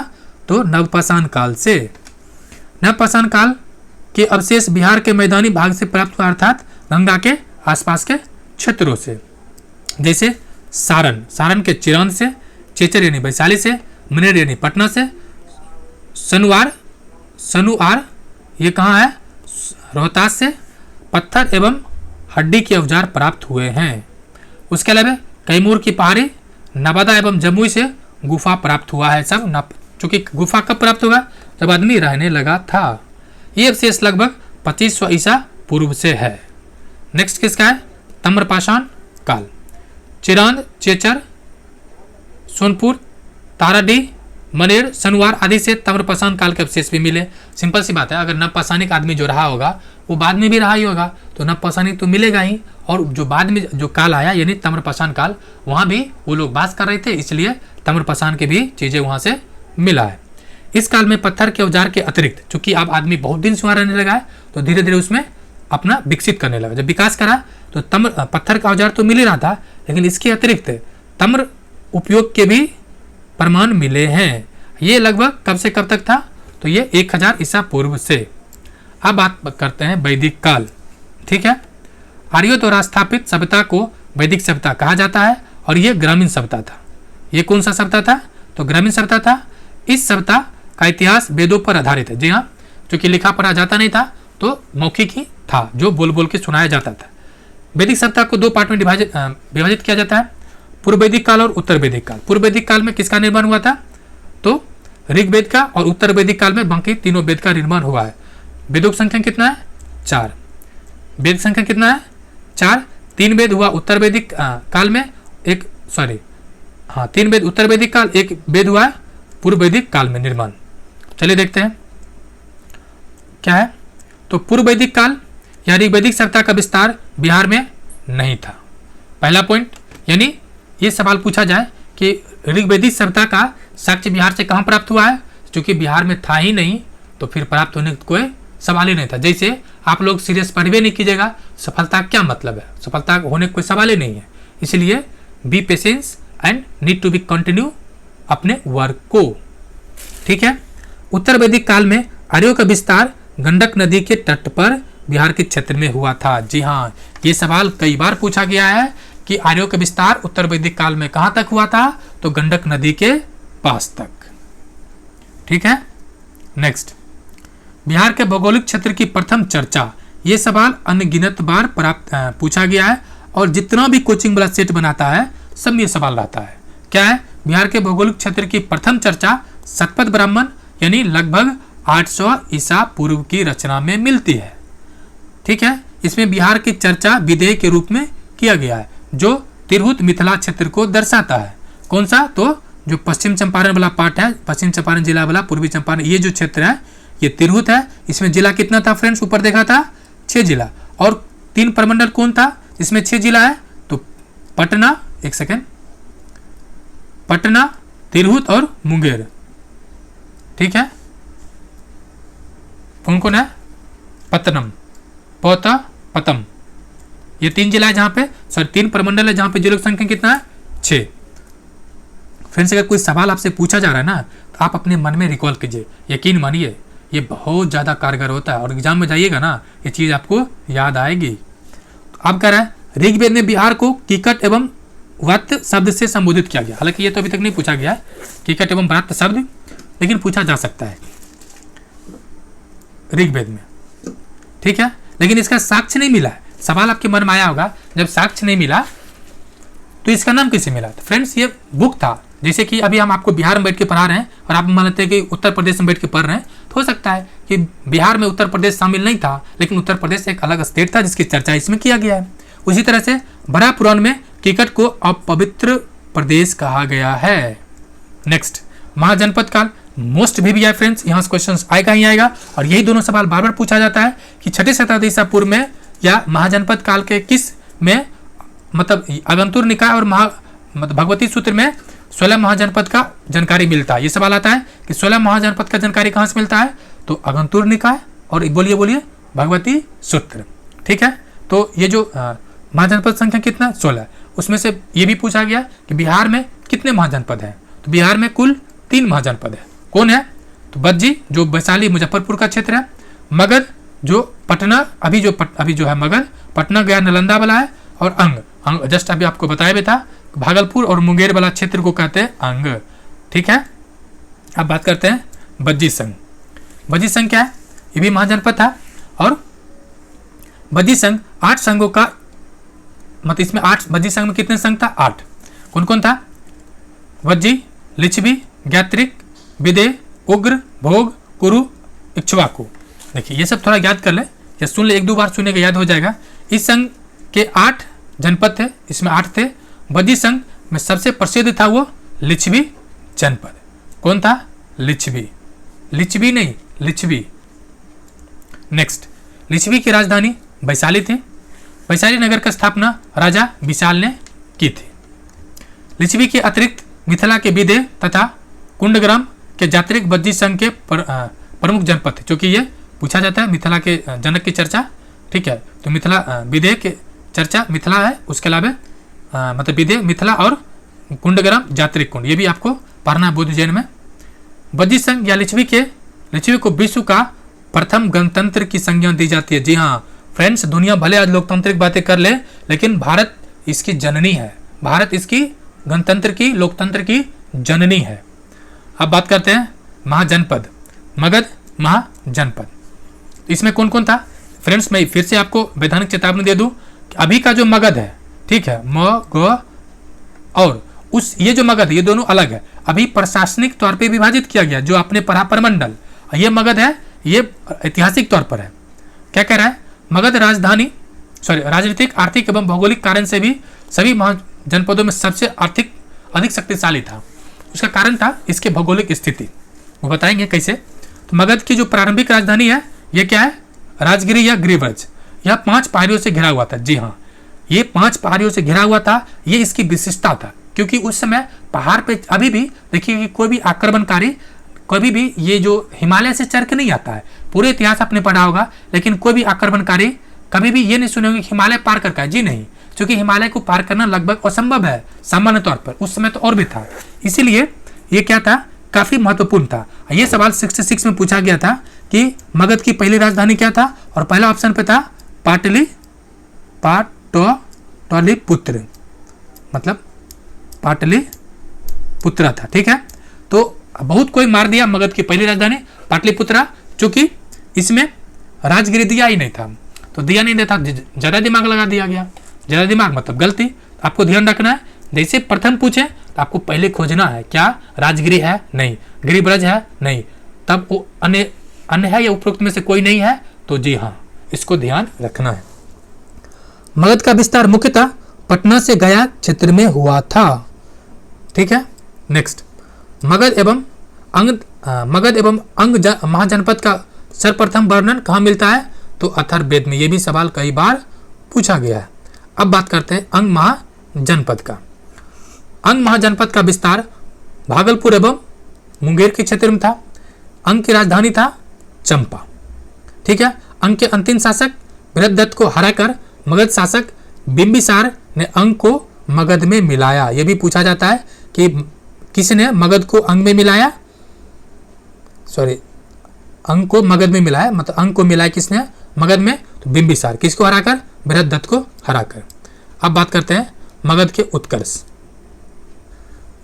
तो नवपाषाण काल से। नवपाषाण काल के अवशेष बिहार के मैदानी भाग से प्राप्त हुआ, अर्थात गंगा के आसपास के क्षेत्रों से। जैसे सारण के चिरौंद से, चेचर यानी वैशाली से, मनेर यानी पटना से, सनुआर ये कहाँ है? रोहतास से पत्थर एवं हड्डी के औजार प्राप्त हुए हैं। उसके अलावा कैमूर की पहाड़ी, नवादा एवं जमुई से गुफा प्राप्त हुआ है। सब चूंकि गुफा कब प्राप्त होगा? जब आदमी रहने लगा था। ये अवशेष लगभग 2500 ईसा पूर्व से है। नेक्स्ट किसका है? ताम्रपाषाण काल। चिरौंद, चेचर, सोनपुर, ताराडीह, मनेर, सनुवार आदि से ताम्रपाषाण काल के अवशेष भी मिले। सिंपल सी बात है, अगर नवपाषाणिक आदमी जो रहा होगा वो बाद में भी रहा ही होगा तो नवपाषाणिक तो मिलेगा ही। और जो बाद में जो काल आया यानी ताम्रपाषाण काल, वहाँ भी वो लोग वास कर रहे थे, इसलिए ताम्रपाषाण की भी चीज़ें वहाँ से मिला है। इस काल में पत्थर के औजार के अतिरिक्त, चूंकि अब आदमी बहुत दिन से वहां रहने लगा है तो धीरे धीरे उसमें अपना विकसित करने लगा। जब विकास करा तो तम्र पत्थर का औजार तो मिल ही रहा था, लेकिन इसके अतिरिक्त तम्र उपयोग के भी प्रमाण मिले हैं। ये लगभग कब से कब तक था? तो ये 1000 ईसा पूर्व से। अब बात करते हैं वैदिक काल। ठीक है, आर्यों द्वारा स्थापित सभ्यता को वैदिक सभ्यता कहा जाता है और ये ग्रामीण सभ्यता था। ये कौन सा सभ्यता था? तो ग्रामीण सभ्यता था। इस सभ्यता का इतिहास वेदों पर आधारित है। जी हाँ, क्योंकि लिखा पढ़ा जाता नहीं था तो मौखिक ही था, जो बोल बोल के सुनाया जाता था। वैदिक सभ्यता को 2 पार्ट में विभाजित किया जाता है, पूर्व वैदिक काल और उत्तर वैदिक काल। पूर्व वैदिक काल में किसका निर्माण हुआ था? तो ऋग्वेद का, और उत्तर वैदिक काल में बाकी तीनों वेद का निर्माण हुआ है। वेदों की संख्या कितना है? 4। वेद संख्या कितना है? 4। 3 वेद हुआ उत्तर वैदिक काल में, 3 वेद उत्तर वैदिक काल, 1 वेद हुआ पूर्व वैदिक काल में निर्माण। चलिए देखते हैं क्या है। तो पूर्व वैदिक काल या ऋग्वैदिक सभ्यता का विस्तार बिहार में नहीं था। पहला पॉइंट, यानी ये सवाल पूछा जाए कि ऋग्वैदिक सभ्यता का साक्ष्य बिहार से कहाँ प्राप्त हुआ है, क्योंकि बिहार में था ही नहीं तो फिर प्राप्त होने का कोई सवाल ही नहीं था। जैसे आप लोग सीरियस पढ़वे नहीं कीजिएगा, सफलता क्या मतलब है? सफलता होने का कोई सवाल ही नहीं है। इसलिए be patience and need to be continue अपने वर्क को। ठीक है, उत्तर वैदिक काल में आर्यों का विस्तार गंडक नदी के तट पर बिहार के क्षेत्र में हुआ था। जी हाँ, ये सवाल कई बार पूछा गया है कि आर्यों का विस्तार उत्तर वैदिक काल में कहां तक हुआ था? तो गंडक नदी के पास तक। ठीक है, नेक्स्ट, बिहार के भौगोलिक क्षेत्र की प्रथम चर्चा। ये सवाल अनगिनत बार पूछा गया है और जितना भी कोचिंग वाला सेट बनाता है सब में ये सवाल रहता है। क्या है? बिहार के भौगोलिक क्षेत्र की प्रथम चर्चा शतपथ ब्राह्मण यानी लगभग 800 ईसा पूर्व की रचना में मिलती है। ठीक है, इसमें बिहार की चर्चा विधेय के रूप में किया गया है, जो तिरहुत मिथिला क्षेत्र को दर्शाता है। कौन सा? तो जो पश्चिम चंपारण वाला पार्ट है, पश्चिम चंपारण जिला वाला, पूर्वी चंपारण, ये जो क्षेत्र है ये तिरहुत है। इसमें जिला कितना था फ्रेंड्स? ऊपर देखा था 6 जिला, और 3 प्रमंडल कौन था? इसमें 6 जिला है तो पटना, एक सेकेंड, पटना, तिरहुत और मुंगेर। ठीक है, कौन कौन है? पतनम, पोता, पतम, ये 3 जिला है जहां पे, 3 प्रमंडल है जहां पे जिलों की संख्या कितना है? 6। फ्रेंड्स, अगर कोई सवाल आपसे पूछा जा रहा है ना तो आप अपने मन में रिकॉल कीजिए। यकीन मानिए ये बहुत ज़्यादा कारगर होता है और एग्जाम में जाइएगा ना ये चीज़ आपको याद आएगी। अब कह रहा है ऋग्वेद में बिहार को कीकट एवं व्रत शब्द से संबोधित किया गया। हालांकि ये तो अभी तक नहीं पूछा गया है कीकट एवं व्रत शब्द, लेकिन पूछा जा सकता है ऋग्वेद में। ठीक है, लेकिन इसका साक्ष्य नहीं मिला है। सवाल आपके मन में आया होगा जब साक्ष्य नहीं मिला तो इसका नाम कैसे मिला? तो फ्रेंड्स, ये बुक था। जैसे कि अभी हम आपको बिहार में बैठ के पढ़ा रहे हैं और आप मानते हैं कि उत्तर प्रदेश में बैठ के पढ़ रहे हैं, तो हो सकता है कि बिहार में उत्तर प्रदेश शामिल नहीं था, लेकिन उत्तर प्रदेश एक अलग स्टेट था जिसकी चर्चा इसमें किया गया है। उसी तरह से बड़ा पुराण में कीकट को अपवित्र प्रदेश कहा गया है। नेक्स्ट, महाजनपद काल मोस्ट भी है फ्रेंड्स, यहाँ से क्वेश्चन आएगा ही आएगा और यही दोनों सवाल बार बार पूछा जाता है कि 6वीं शताब्दी ईसा पूर्व में या महाजनपद काल के किस में, मतलब अगंतुर निकाय और मतलब भगवती सूत्र में 16 महाजनपद का जानकारी मिलता है। ये सवाल आता है कि 16 महाजनपद का जानकारी कहाँ से मिलता है? तो अगंतुर निकाय और बोलिए भगवती सूत्र। ठीक है, तो ये जो महाजनपद संख्या कितना? 16। उसमें से ये भी पूछा गया कि बिहार में कितने महाजनपद हैं? तो बिहार में कुल 3 महाजनपद है। कौन है? तो बज्जी जो वैशाली मुजफ्फरपुर का क्षेत्र है, मगध जो पटना अभी जो है मगध, पटना गया नालंदा वाला है, और अंग जस्ट अभी आपको बताया भी था भागलपुर और मुंगेर वाला क्षेत्र को कहते हैं अंग। ठीक है, अब बात करते हैं बज्जी संघ। बज्जी संघ क्या है? ये भी महाजनपद था और बज्जी संघ 8 संघों का, मतलब इसमें 8 बज्जी संघ में कितने संघ था? 8। कौन कौन था? वज्जी, लिच्छवी, ज्ञात्रिक, विदेह, उग्र, भोग, कुरु, इक्ष्वाकु। देखिए ये सब थोड़ा याद कर ले या सुन ले, 1-2 बार सुनेगा याद हो जाएगा। इस संघ के 8 जनपद थे, इसमें 8 थे। बज्जी संघ में सबसे प्रसिद्ध था वो लिच्छवी जनपद। कौन था? लिच्छवी, लिच्छवी नहीं लिच्छवी। नेक्स्ट, लिच्छवी की राजधानी वैशाली थी। वैशाली नगर की स्थापना राजा विशाल ने की थी। लिच्छवी के अतिरिक्त मिथिला के विदेह तथा कुंडग्राम के जात्रिक बज्जी संघ के प्रमुख जनपद थे, क्योंकि ये पूछा जाता है मिथिला के जनक की चर्चा। ठीक है, तो मिथिला विदेह की चर्चा मिथिला है, उसके अलावा मतलब विदेह, मिथिला और कुंडग्राम जात्रिक कुंड, ये भी आपको पढ़ना है बुद्ध जैन में। बज्जी संघ या लिच्छवी को विश्व का प्रथम गणतंत्र की संज्ञा दी जाती है। जी हाँ फ्रेंड्स, दुनिया भले आज लोकतांत्रिक बातें कर ले, लेकिन भारत इसकी जननी है, भारत इसकी गणतंत्र की, लोकतंत्र की जननी है। अब बात करते हैं महाजनपद, मगध महाजनपद। इसमें कौन कौन था फ्रेंड्स, मैं फिर से आपको वैधानिक चेतावनी दे दूं कि अभी का जो मगध है, ठीक है, म ग और उस ये जो मगध है, ये दोनों अलग है। अभी प्रशासनिक तौर पे विभाजित किया गया, जो आपने पढ़ा परमंडल, ये मगध है, ये ऐतिहासिक तौर पर है। क्या कह रहा है, मगध राजनीतिक, आर्थिक एवं भौगोलिक कारण से भी सभी महाजनपदों में सबसे अधिक शक्तिशाली था। उसका कारण था इसके भौगोलिक स्थिति, वो बताएंगे कैसे। तो मगध की जो प्रारंभिक राजधानी है, ये क्या है, राजगिरी या गिरिव्रज। यह 5 पहाड़ियों से घिरा हुआ था। जी हाँ, ये 5 पहाड़ियों से घिरा हुआ था, ये इसकी विशिष्टता था, क्योंकि उस समय पहाड़ पे अभी भी देखिए कि कोई भी आक्रमणकारी कभी भी ये जो हिमालय से चढ़ के नहीं आता है। पूरे इतिहास आपने पढ़ा होगा, लेकिन कोई भी आक्रमणकारी कभी भी ये नहीं सुनेंगे कि हिमालय पार करके आए। जी नहीं, क्योंकि हिमालय को पार करना लगभग असंभव है सामान्य तौर पर, उस समय तो और भी था। इसीलिए ये क्या था, काफी महत्वपूर्ण था। ये सवाल 66 में पूछा गया था कि मगध की पहली राजधानी क्या था, और पहला ऑप्शन पे था पाटलिपुत्र, मतलब पाटलिपुत्रा था। ठीक है, तो बहुत कोई मार दिया मगध की पहली राजधानी पाटलिपुत्रा, चूंकि इसमें राजगिरी दिया ही नहीं था, तो दिया नहीं था, ज्यादा दिमाग लगा दिया गया। ज्यादा दिमाग मतलब गलती। आपको ध्यान रखना है, जैसे प्रथम पूछे तो आपको पहले खोजना है क्या राजगिरी है, नहीं, गिरिब्रज है, नहीं, तब वो अन्य है या उपरोक्त में से कोई नहीं है, तो जी हाँ, इसको ध्यान रखना है। मगध का विस्तार मुख्यतः पटना से गया क्षेत्र में हुआ था। ठीक है, नेक्स्ट, मगध एवं अंग महाजनपद का सर्वप्रथम वर्णन कहाँ मिलता है, तो अथर्ववेद में। ये भी सवाल कई बार पूछा गया है। अब बात करते हैं अंग महाजनपद का। अंग महाजनपद का विस्तार भागलपुर एवं मुंगेर के क्षेत्र में था। अंग की राजधानी था चंपा। ठीक है, अंग के अंतिम शासक बृहद्रथ को हराकर मगध शासक बिंबिसार ने अंग को मगध में मिलाया। यह भी पूछा जाता है कि किसने मगध को अंग में मिलाया, अंग को मगध में मिलाया, मतलब अंग को मिलाया किसने मगध में, तो बिंबिसार। किसको हराकर, बृहद्रथ को हराकर। अब बात करते हैं मगध के उत्कर्ष।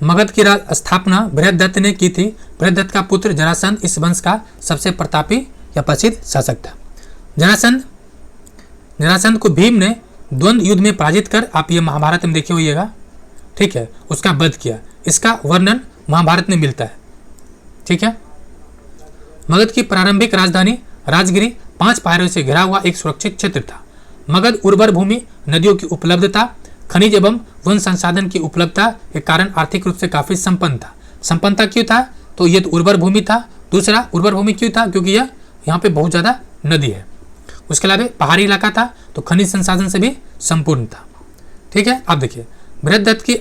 मगध की स्थापना बृहद्रथ ने की थी। बृहद्रथ का पुत्र जरासंध इस वंश का सबसे प्रतापी या प्रसिद्ध शासक था। जरासंध को भीम ने द्वंद्व युद्ध में पराजित कर, आप ये महाभारत में देखे होइएगा, ठीक है, उसका वध किया। इसका वर्णन महाभारत में मिलता है। ठीक है, मगध की प्रारंभिक राजधानी राजगिरी 5 पहाड़ियों से घिरा हुआ एक सुरक्षित क्षेत्र था। मगध उर्वर भूमि, नदियों की उपलब्धता, खनिज एवं वन संसाधन की उपलब्धता के कारण आर्थिक रूप से काफी संपन्न था। संपन्नता क्यों था, तो ये तो उर्वर भूमि था। दूसरा, उर्वर भूमि क्यों था, क्योंकि यह यहाँ पे बहुत ज्यादा नदी है। उसके अलावा पहाड़ी इलाका था, तो खनिज संसाधन से भी संपूर्ण था। ठीक है, अब देखिए बृहद्रथ की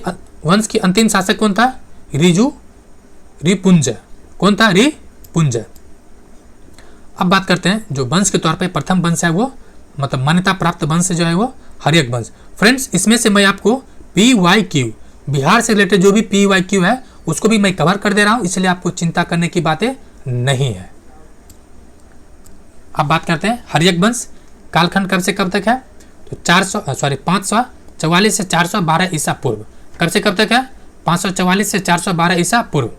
वंश की अंतिम शासक कौन था, रिपुंजय। कौन था, रिपुंजय। अब बात करते हैं जो वंश के तौर पे प्रथम वंश है, वो मतलब मान्यता प्राप्त वंश जो है वो हर्यक वंश। फ्रेंड्स, इसमें से मैं आपको PYQ, बिहार से रिलेटेड जो भी PYQ है उसको भी मैं कवर कर दे रहा हूं, इसलिए आपको चिंता करने की बातें नहीं है। अब बात करते हैं हर्यक वंश। कालखंड कब से कब तक है, तो 544 से 412 ईसा पूर्व। कब से कब तक है, 544 से 412 ईसा पूर्व।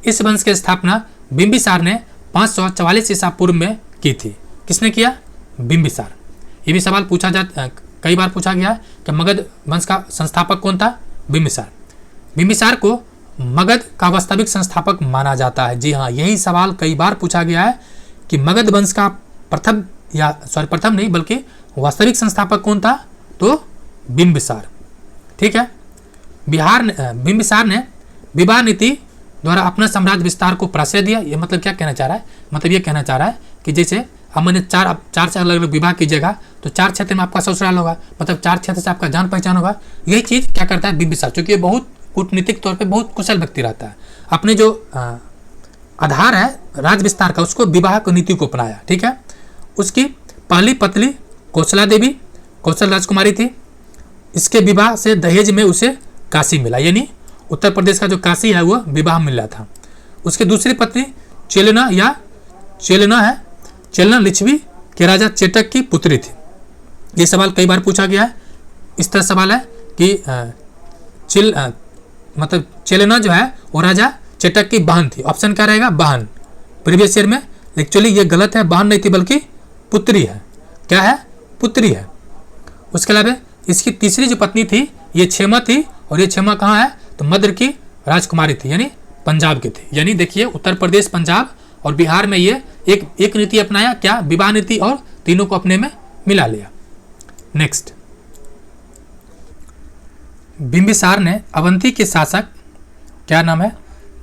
इस वंश की स्थापना बिंबिसार ने 544 ईसा पूर्व में की थी। किसने किया, बिंबिसार। ये भी सवाल पूछा कई बार पूछा गया कि मगध वंश का संस्थापक कौन था, बिंबिसार। बिंबिसार को मगध का वास्तविक संस्थापक माना जाता है। जी हाँ, यही सवाल कई बार पूछा गया है कि मगध वंश का प्रथम नहीं बल्कि वास्तविक संस्थापक कौन था, तो बिंबिसार। ठीक है, बिंबिसार ने विवाह नीति द्वारा अपना साम्राज्य विस्तार को प्रश्रय दिया। ये मतलब क्या कहना चाह रहा है, मतलब ये कहना चाह रहा है कि जैसे अब मैंने चार से अलग अलग विवाह कीजिएगा तो 4 क्षेत्र में आपका ससुराल होगा, मतलब 4 क्षेत्र से आपका जान पहचान होगा। यही चीज़ क्या करता है बिंबिसार, क्योंकि ये बहुत कूटनीतिक तौर पे बहुत कुशल व्यक्ति रहता है। अपने जो आधार है राज विस्तार का, उसको विवाह की नीति को अपनाया। ठीक है, उसकी पहली पत्नी कौशला देवी कौशल राजकुमारी थी। इसके विवाह से दहेज में उसे काशी मिला, यानी उत्तर प्रदेश का जो काशी है वो विवाह मिला था। उसकी दूसरी पत्नी चेलना या चेलना है, चेलना लिच्छवी के राजा चेटक की पुत्री थी। ये सवाल कई बार पूछा गया है। इस तरह सवाल है कि मतलब चेलना जो है वो राजा चेटक की बहन थी। ऑप्शन क्या रहेगा? बहन। प्रीवियस ईयर में एक्चुअली ये गलत है, बहन नहीं थी बल्कि पुत्री है। क्या है? पुत्री है। उसके अलावा इसकी तीसरी जो पत्नी थी ये क्षेमा थी, और ये क्षेमा कहाँ है? तो मध्य की राजकुमारी थी, यानी पंजाब की थी। यानी देखिए उत्तर प्रदेश, पंजाब और बिहार में ये एक नीति अपनाया, क्या? विवाह नीति, और तीनों को अपने में मिला लिया। नेक्स्ट, बिंबिसार ने अवंती के शासक क्या नाम है?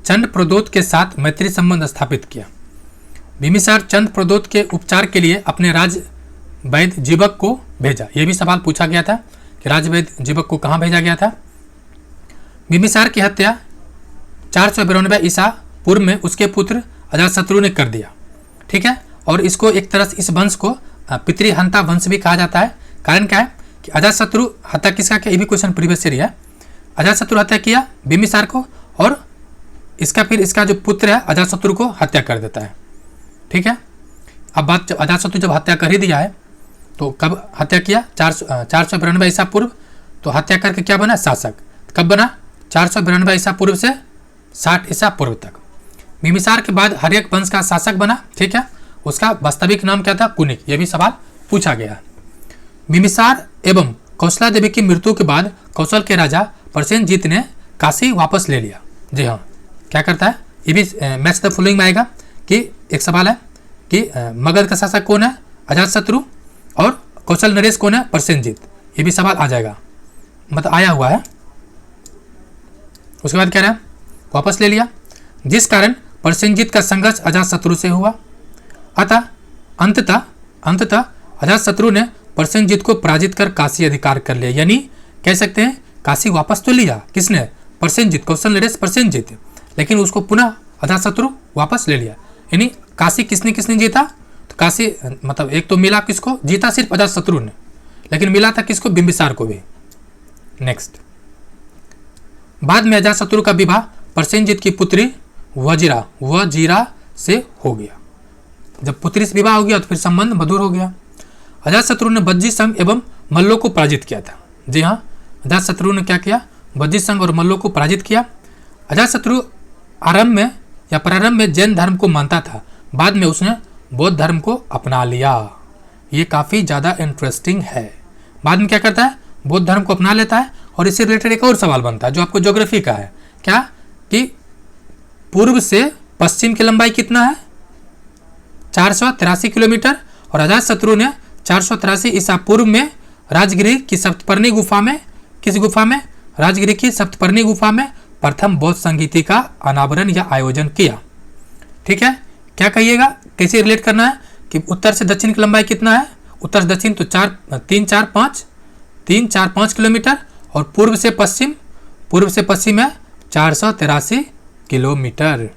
चंद प्रदोत के साथ मैत्री संबंध स्थापित किया। बिंबिसार चंद प्रदोत के उपचार के लिए अपने राज वैद्य जीवक को भेजा। यह भी सवाल पूछा गया था कि राज वैद्य जीवक को कहाँ भेजा गया था। बिंबिसार की हत्या 492 ईसा पूर्व में उसके पुत्र अजातशत्रु ने कर दिया। ठीक है, और इसको एक तरह से इस वंश को पितृहंता वंश भी कहा जाता है। कारण क्या है कि अजातशत्रु हत्या किसका किया? ये भी क्वेश्चन प्रीवियस ईयर है। अजातशत्रु हत्या किया बिंबिसार को, और फिर इसका जो पुत्र है अजातशत्रु को हत्या कर देता है। ठीक है, अब बात अजातशत्रु जब हत्या कर ही दिया है तो कब हत्या किया? 492 ईसा पूर्व। तो हत्या करके क्या बना? शासक। कब बना? 492 ईसा पूर्व से 60 ईसा पूर्व तक। बिंबिसार के बाद हर्यक वंश का शासक बना। ठीक है, उसका वास्तविक नाम क्या था? कुनिक। यह भी सवाल पूछा गया है। बिंबिसार एवं कौशला देवी की मृत्यु के बाद कौशल के राजा प्रसेनजीत ने काशी वापस ले लिया। जी हाँ, क्या करता है? ये भी मैच द फॉलोइंग में आएगा कि एक सवाल है कि मगध का शासक कौन है? अजातशत्रु, और कौशल नरेश कौन है? प्रसेनजीत। ये भी सवाल आ जाएगा, मतलब आया हुआ है। उसके बाद क्या रहा? वापस ले लिया, जिस कारण प्रसेनजीत का संघर्ष अजातशत्रु से हुआ। अतः अंततः अजातशत्रु ने प्रसेनजीत को पराजित कर काशी अधिकार कर लिया। यानी कह सकते हैं काशी वापस तो लिया किसने? प्रसेनजीत, कौशल नरेश प्रसेनजीत, लेकिन उसको पुनः अजातशत्रु वापस ले लिया। यानी काशी किसने जीता? तो काशी मतलब एक तो मिला किसको? जीता सिर्फ अजातशत्रु ने, लेकिन मिला था किसको? बिंबिसार को भी। नेक्स्ट, बाद में अजातशत्रु का विवाह प्रसेनजीत की पुत्री वजीरा से हो गया। जब पुत्री से विवाह हो गया तो फिर संबंध मधुर हो गया। अजातशत्रु ने बज्जी संघ एवं मल्लों को पराजित किया था। जी हाँ, अजातशत्रु ने क्या किया? बज्जी संघ और मल्लों को पराजित किया। अजातशत्रु प्रारंभ में जैन धर्म को मानता था, बाद में उसने बौद्ध धर्म को अपना लिया। ये काफ़ी ज़्यादा इंटरेस्टिंग है। बाद में क्या करता है? बौद्ध धर्म को अपना लेता है। और इससे रिलेटेड एक और सवाल बनता है जो आपको ज्योग्राफी का है, क्या कि पूर्व से पश्चिम की लंबाई कितना है? 483 किलोमीटर। और अजातशत्रु ने 483 ईसा पूर्व में राजगिरी की सप्तपर्णी गुफा में, किस गुफा में? राजगिरी की सप्तपर्णी गुफा में प्रथम बौद्ध संगीति का अनावरण या आयोजन किया। ठीक है, क्या कहिएगा? कैसे रिलेट करना है कि उत्तर से दक्षिण की लंबाई कितना है? उत्तर से दक्षिण तो 345 किलोमीटर, और पूर्व से पश्चिम है 483 किलोमीटर।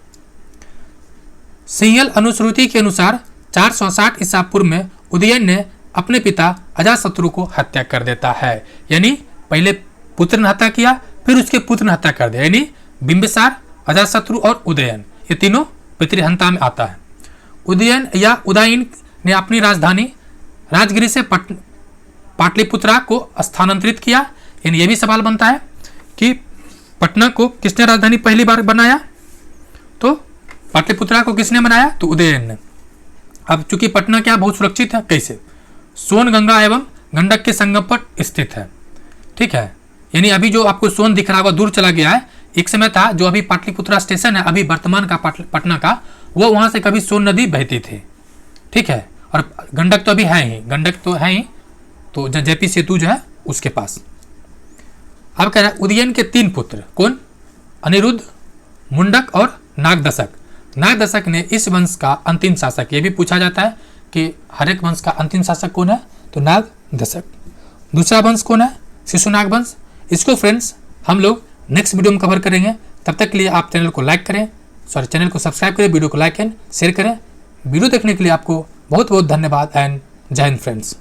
सिंहल अनुश्रुति के अनुसार 460 ईसा पूर्व में उदयन ने अपने पिता अजातशत्रु को हत्या कर देता है। यानी पहले पुत्र ने हत्या किया, फिर उसके पुत्र ने हत्या कर दिया। यानी बिंबिसार, अजातशत्रु और उदयन, ये तीनों पितृहंता में आता है। उदयन ने अपनी राजधानी राजगिरी से पाटलिपुत्रा को स्थानांतरित किया। यानी यह भी सवाल बनता है कि पटना को किसने राजधानी पहली बार बनाया? तो पाटलिपुत्रा को किसने बनाया? तो उदयन ने। अब चूंकि पटना क्या बहुत सुरक्षित है, कैसे? सोन गंगा एवं गंडक के संगम पर स्थित है। ठीक है, यानी अभी जो आपको सोन दिख रहा होगा दूर चला गया है। एक समय था जो अभी पाटलिपुत्रा स्टेशन है, अभी वर्तमान का पटना का, वो वहां से कभी सोन नदी बहती थी। ठीक है, और गंडक तो अभी है ही, तो जेपी सेतु जो है उसके पास। अब कह रहा है उदयन के 3 पुत्र, कौन? अनिरुद्ध, मुंडक और नागदशक। नागदशक ने इस वंश का अंतिम शासक, ये भी पूछा जाता है कि हर एक वंश का अंतिम शासक कौन है? तो नागदशक। दूसरा वंश कौन है? शिशुनाग वंश। इसको फ्रेंड्स हम लोग नेक्स्ट वीडियो में कवर करेंगे। तब तक के लिए आप चैनल को लाइक करें, चैनल को सब्सक्राइब करें, वीडियो को लाइक एंड शेयर करें। वीडियो देखने के लिए आपको बहुत बहुत धन्यवाद एंड जय हिंद फ्रेंड्स।